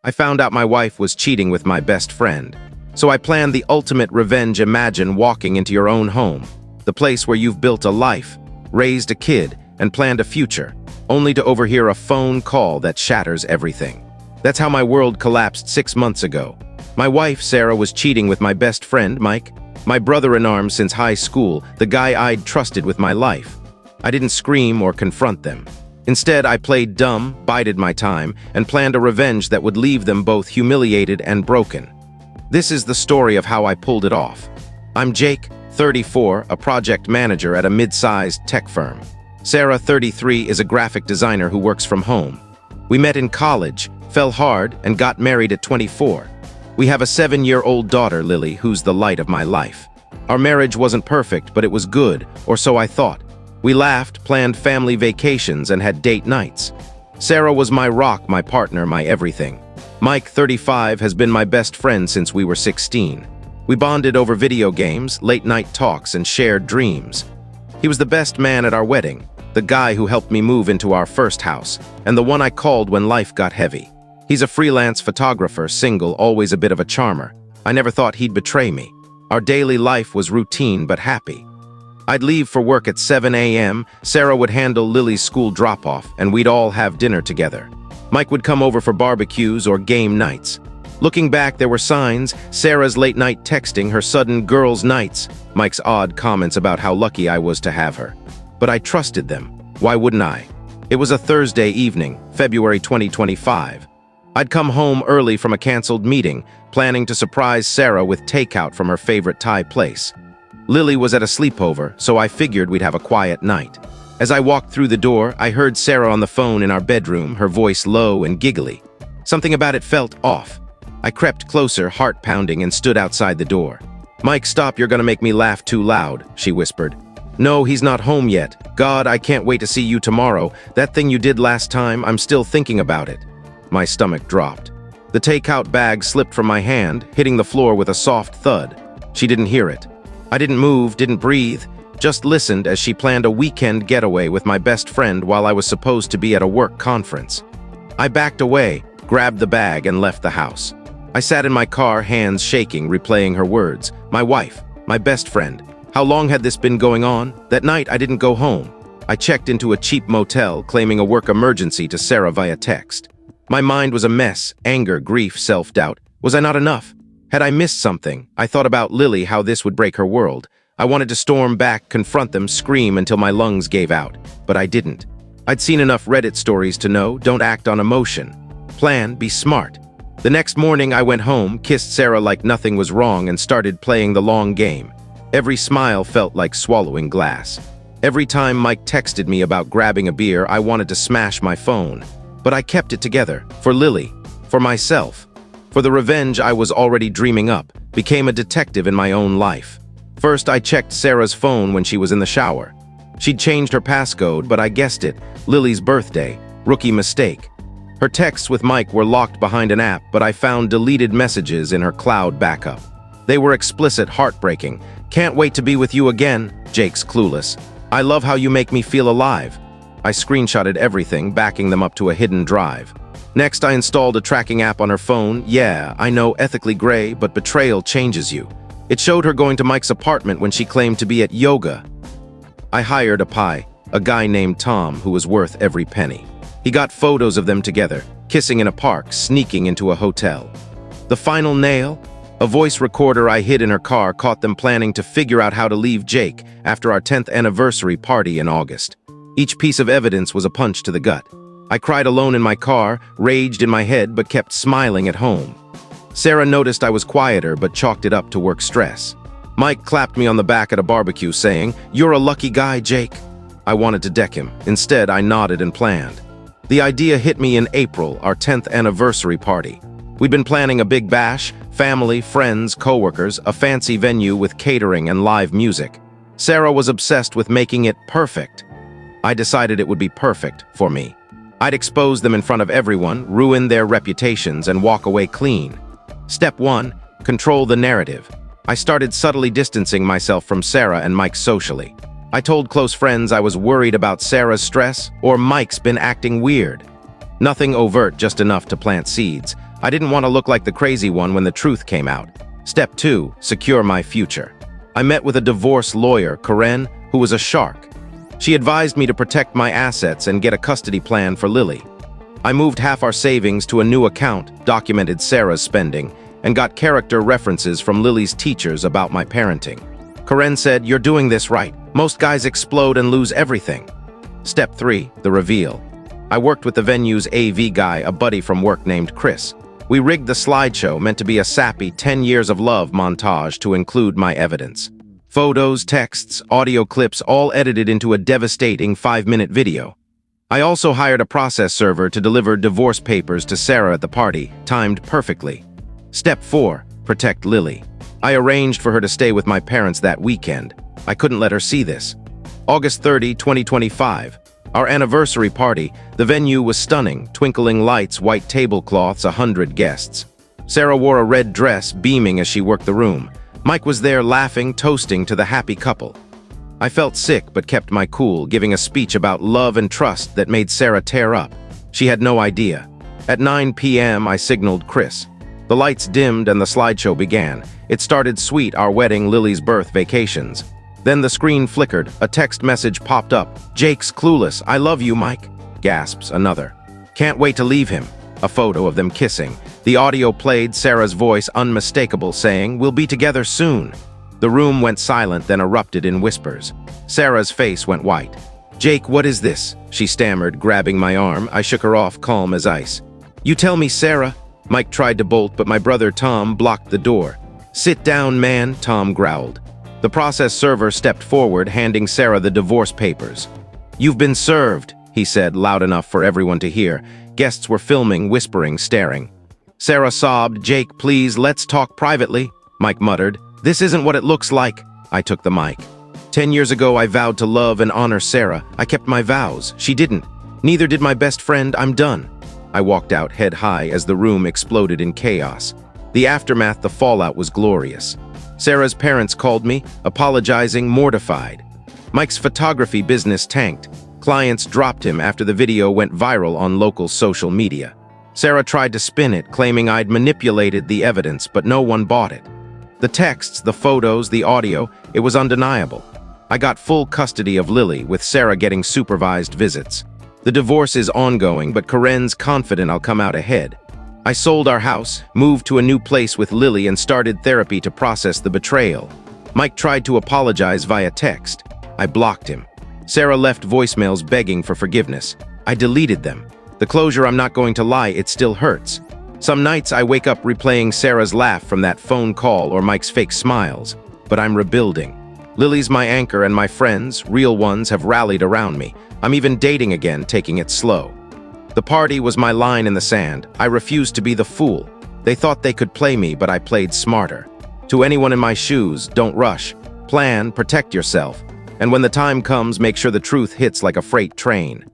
I found out my wife was cheating with my best friend. So I planned the ultimate revenge. Imagine walking into your own home, the place where you've built a life, raised a kid, and planned a future, only to overhear a phone call that shatters everything. That's how my world collapsed 6 months ago. My wife, Sarah, was cheating with my best friend, Mike, my brother-in-arms since high school, the guy I'd trusted with my life. I didn't scream or confront them. Instead, I played dumb, bided my time, and planned a revenge that would leave them both humiliated and broken. This is the story of how I pulled it off. I'm Jake, 34, a project manager at a mid-sized tech firm. Sarah, 33, is a graphic designer who works from home. We met in college, fell hard, and got married at 24. We have a 7-year-old daughter, Lily, who's the light of my life. Our marriage wasn't perfect, but it was good, or so I thought. We laughed, planned family vacations, and had date nights. Sarah was my rock, my partner, my everything. Mike, 35, has been my best friend since we were 16. We bonded over video games, late-night talks, and shared dreams. He was the best man at our wedding, the guy who helped me move into our first house, and the one I called when life got heavy. He's a freelance photographer, single, always a bit of a charmer. I never thought he'd betray me. Our daily life was routine but happy. I'd leave for work at 7 a.m., Sarah would handle Lily's school drop-off, and we'd all have dinner together. Mike would come over for barbecues or game nights. Looking back, there were signs: Sarah's late-night texting, her sudden girls' nights, Mike's odd comments about how lucky I was to have her. But I trusted them. Why wouldn't I? It was a Thursday evening, February 2025. I'd come home early from a canceled meeting, planning to surprise Sarah with takeout from her favorite Thai place. Lily was at a sleepover, so I figured we'd have a quiet night. As I walked through the door, I heard Sarah on the phone in our bedroom, her voice low and giggly. Something about it felt off. I crept closer, heart pounding, and stood outside the door. "Mike, stop, you're gonna make me laugh too loud," she whispered. "No, he's not home yet. God, I can't wait to see you tomorrow. That thing you did last time, I'm still thinking about it." My stomach dropped. The takeout bag slipped from my hand, hitting the floor with a soft thud. She didn't hear it. I didn't move, didn't breathe, just listened as she planned a weekend getaway with my best friend while I was supposed to be at a work conference. I backed away, grabbed the bag, and left the house. I sat in my car, hands shaking, replaying her words. My wife, my best friend. How long had this been going on? That night, I didn't go home. I checked into a cheap motel, claiming a work emergency to Sarah via text. My mind was a mess: anger, grief, self-doubt. Was I not enough? Had I missed something? I thought about Lily, how this would break her world. I wanted to storm back, confront them, scream until my lungs gave out. But I didn't. I'd seen enough Reddit stories to know: don't act on emotion. Plan, be smart. The next morning, I went home, kissed Sarah like nothing was wrong, and started playing the long game. Every smile felt like swallowing glass. Every time Mike texted me about grabbing a beer, I wanted to smash my phone. But I kept it together, for Lily, for myself, for the revenge I was already dreaming up, became a detective in my own life. First, I checked Sarah's phone when she was in the shower. She'd changed her passcode, but I guessed it: Lily's birthday. Rookie mistake. Her texts with Mike were locked behind an app, but I found deleted messages in her cloud backup. They were explicit, heartbreaking. "Can't wait to be with you again," Jake's clueless. "I love how you make me feel alive." I screenshotted everything, backing them up to a hidden drive. Next, I installed a tracking app on her phone. Yeah, I know, ethically gray, but betrayal changes you. It showed her going to Mike's apartment when she claimed to be at yoga. I hired a guy named Tom, who was worth every penny. He got photos of them together, kissing in a park, sneaking into a hotel. The final nail? A voice recorder I hid in her car caught them planning to figure out how to leave Jake after our 10th anniversary party in August. Each piece of evidence was a punch to the gut. I cried alone in my car, raged in my head, but kept smiling at home. Sarah noticed I was quieter, but chalked it up to work stress. Mike clapped me on the back at a barbecue, saying, "You're a lucky guy, Jake." I wanted to deck him. Instead, I nodded and planned. The idea hit me in April, our 10th anniversary party. We'd been planning a big bash: family, friends, coworkers, a fancy venue with catering and live music. Sarah was obsessed with making it perfect. I decided it would be perfect for me. I'd expose them in front of everyone, ruin their reputations, and walk away clean. Step 1. Control the narrative. I started subtly distancing myself from Sarah and Mike socially. I told close friends I was worried about Sarah's stress or Mike's been acting weird. Nothing overt, just enough to plant seeds. I didn't want to look like the crazy one when the truth came out. Step 2, secure my future. I met with a divorce lawyer, Karen, who was a shark. She advised me to protect my assets and get a custody plan for Lily. I moved half our savings to a new account, documented Sarah's spending, and got character references from Lily's teachers about my parenting. Karen said, "You're doing this right. Most guys explode and lose everything." Step 3, the reveal. I worked with the venue's AV guy, a buddy from work named Chris. We rigged the slideshow meant to be a sappy 10 years of love montage to include my evidence. Photos, texts, audio clips, all edited into a devastating 5-minute video. I also hired a process server to deliver divorce papers to Sarah at the party, timed perfectly. Step 4, protect Lily. I arranged for her to stay with my parents that weekend. I couldn't let her see this. August 30, 2025. Our anniversary party. The venue was stunning, twinkling lights, white tablecloths, 100 guests. Sarah wore a red dress, beaming as she worked the room. Mike was there laughing, toasting to the happy couple. I felt sick but kept my cool, giving a speech about love and trust that made Sarah tear up. She had no idea. At 9 p.m. I signaled Chris. The lights dimmed and the slideshow began. It started sweet, our wedding, Lily's birth, vacations. Then the screen flickered, a text message popped up. "Jake's clueless, I love you, Mike." Gasps, another. "Can't wait to leave him." A photo of them kissing. The audio played, Sarah's voice unmistakable, saying, "We'll be together soon." The room went silent, then erupted in whispers. Sarah's face went white. "Jake, what is this?" she stammered, grabbing my arm. I shook her off, calm as ice. "You tell me, Sarah." Mike tried to bolt, but my brother Tom blocked the door. "Sit down, man," Tom growled. The process server stepped forward, handing Sarah the divorce papers. "You've been served," he said, loud enough for everyone to hear. Guests were filming, whispering, staring. Sarah sobbed. "Jake, please, let's talk privately," Mike muttered. "This isn't what it looks like." I took the mic. 10 years ago, I vowed to love and honor Sarah. I kept my vows. She didn't. Neither did my best friend. I'm done. I walked out head high as the room exploded in chaos. The aftermath, the fallout, was glorious. Sarah's parents called me, apologizing, mortified. Mike's photography business tanked. Clients dropped him after the video went viral on local social media. Sarah tried to spin it, claiming I'd manipulated the evidence, but no one bought it. The texts, the photos, the audio, it was undeniable. I got full custody of Lily, with Sarah getting supervised visits. The divorce is ongoing, but Karen's confident I'll come out ahead. I sold our house, moved to a new place with Lily, and started therapy to process the betrayal. Mike tried to apologize via text. I blocked him. Sarah left voicemails begging for forgiveness. I deleted them. The closure, I'm not going to lie, it still hurts. Some nights I wake up replaying Sarah's laugh from that phone call or Mike's fake smiles. But I'm rebuilding. Lily's my anchor, and my friends, real ones, have rallied around me. I'm even dating again, taking it slow. The party was my line in the sand. I refused to be the fool. They thought they could play me, but I played smarter. To anyone in my shoes, don't rush. Plan, protect yourself. And when the time comes, make sure the truth hits like a freight train.